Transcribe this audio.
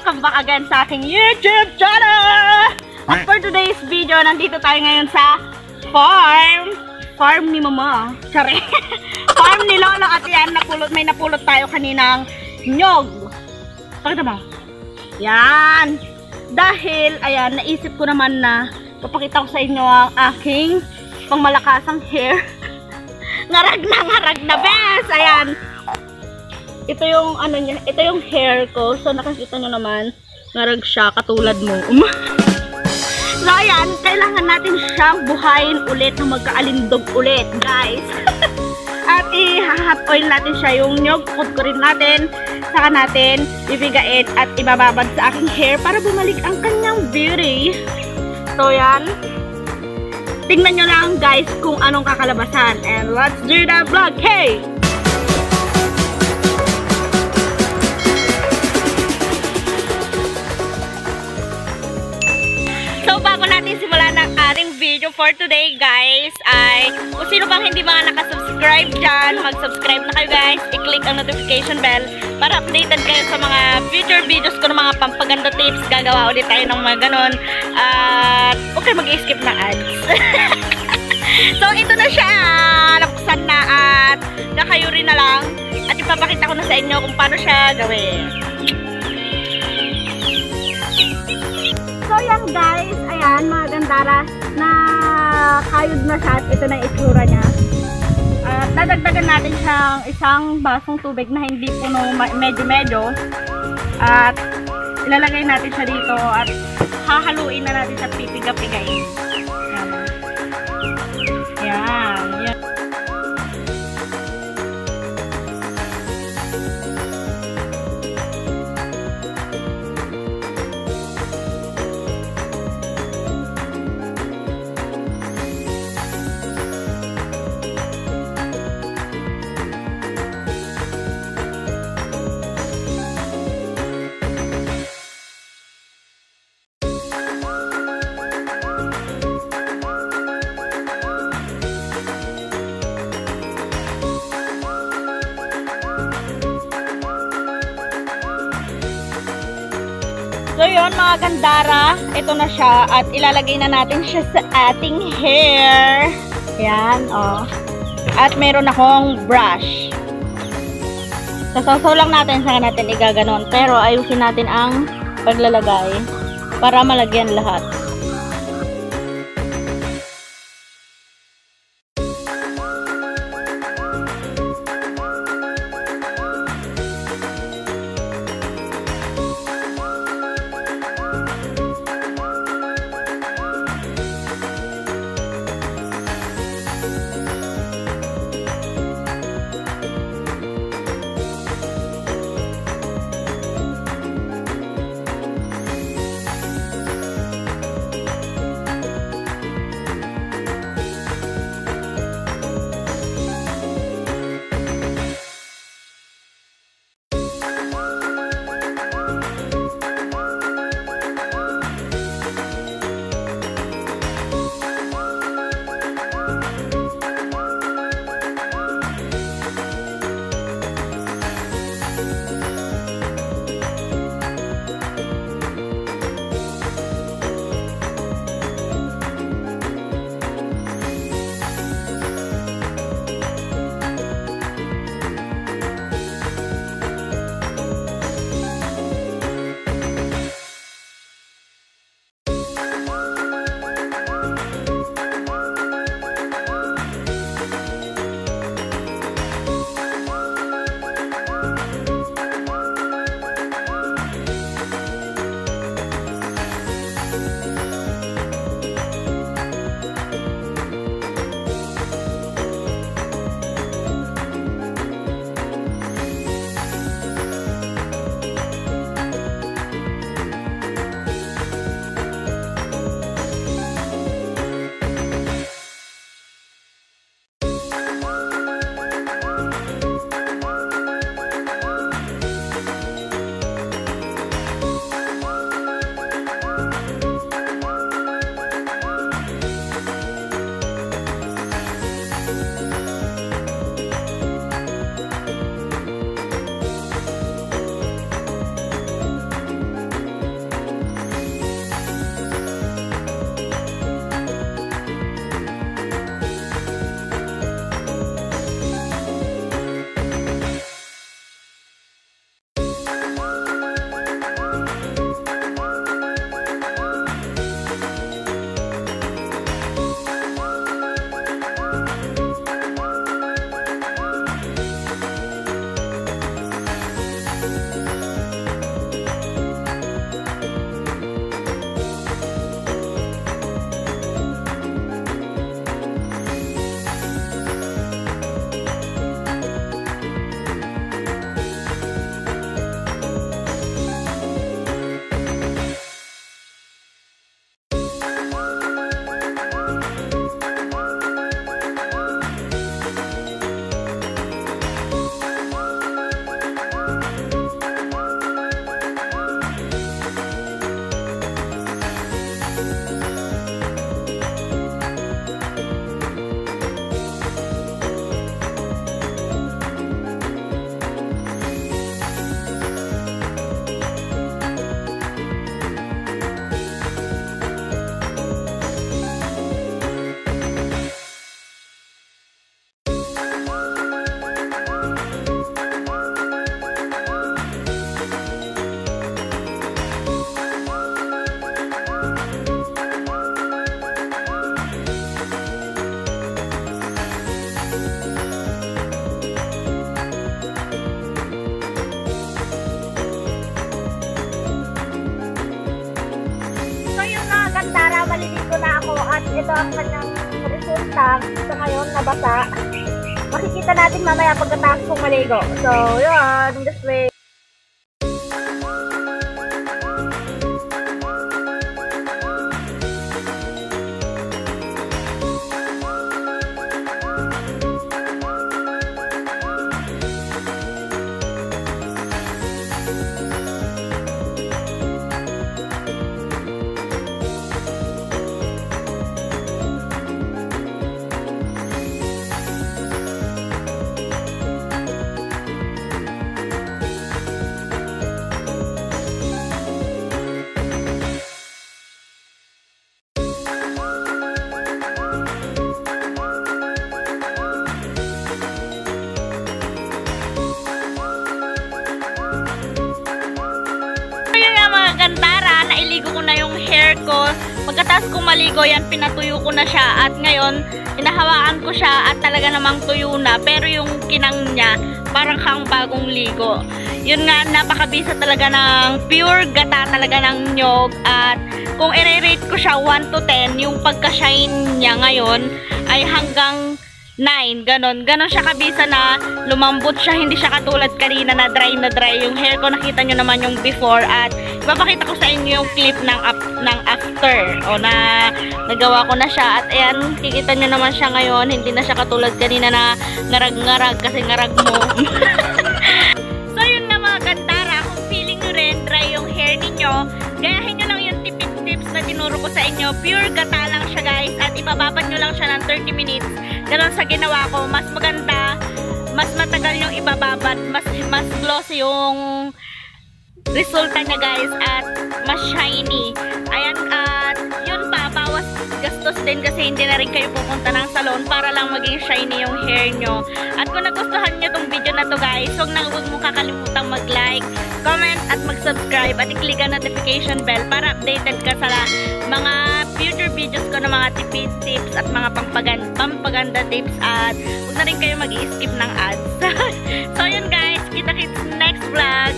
welcome back again sa aking YouTube channel! At for today's video, nandito tayo ngayon sa farm ni Mama. Sorry. Farm ni Lolo at yan, may napulot tayo kaninang nyog. Pakita mo. Yan. Dahil, ayan, naisip ko naman na papakita ko sa inyo ang aking pangmalakasang hair. Ngarag na bes! Ayan. Ito yung ano niya, ito yung hair ko. So nakikita nyo naman, ngarag siya katulad mo. So ayan, kailangan natin siyang buhayin ulit na magkaalindog ulit, guys. At i-hot oil natin siya, yung nyog, ko rin natin. Saka natin ibigain at ibababad sa aking hair para bumalik ang kanyang beauty. So yan. Tingnan nyo lang guys kung anong kakalabasan. And let's do the vlog. Hey! So bago natin simulan ang ating video for today guys, ay kung sino bang hindi mga nakasubscribe dyan, mag-subscribe na kayo guys. I-click ang notification bell para updated kayo sa mga future videos ko ng mga pampaganda tips. Gagawa ulit tayo ng mga ganon. At okay, mag-skip na ads. So ito na siya, napuksan na at kakayuri na lang. At ipapakita ko na sa inyo kung paano siya gawin. So yan guys, ayan mga gandara, na kayod na siya at ito na yung itsura niya. At dadagdagan natin siyang isang basong tubig na hindi puno, medyo. At ilalagay natin siya dito at hahaluin na natin sa pipiga-pigain. Yan. So yun mga gandara, ito na siya at ilalagay na natin siya sa ating hair. Yan, oh. At meron akong brush. Sasaw lang natin, saka natin igaganon. Pero ayusin natin ang paglalagay para malagyan lahat. ito ang kanyang resulta. Sa ngayon, nabasa. Makikita natin mamaya pagkatapos kong maligo. So, yun. Just wait. Gandara, nailigo ko na yung hair ko. Pagkatapos kong maligo yan, pinatuyo ko na siya. At ngayon, inahawakan ko siya at talaga namang tuyo na. Pero yung kinang niya, parang kang bagong ligo. Yun nga, napakabisa talaga ng pure gata talaga ng nyog. At kung i-rate ko siya 1 to 10, yung pagka-shine niya ngayon ay hanggang 9, ganon siya kabisa na lumambot siya, hindi siya katulad kanina na dry yung hair ko. Nakita nyo naman yung before at ipapakita ko sa inyo yung clip ng after o na nagawa ko na siya. At ayan, kikita nyo naman siya ngayon, hindi na siya katulad kanina na ngarag-ngarag kasi ngarag mo. So yun na mga gandara, kung feeling nyo rin dry yung hair ninyo, gayahin nyo lang yung tips na tinuro ko sa inyo. Pure gata lang siya guys at ibababad nyo lang siya ng 30 minutes. Ganon sa ginawa ko, mas maganda, mas matagal yung ibababad, mas glossy yung resulta niya guys at mas shiny. Ayan, at yun pa, bawas gastos din kasi hindi na rin kayo pupunta ng salon para lang maging shiny yung hair nyo. At kung nagustuhan nyo tong video na to guys, huwag mo kakalimutang mag-like, comment at mag-subscribe at i-click ang notification bell para updated ka sa mga future videos ko ng mga tips at mga pampaganda tips. At huwag na rin kayo mag-i-skip ng ads. So yun guys, kita-kits next vlog.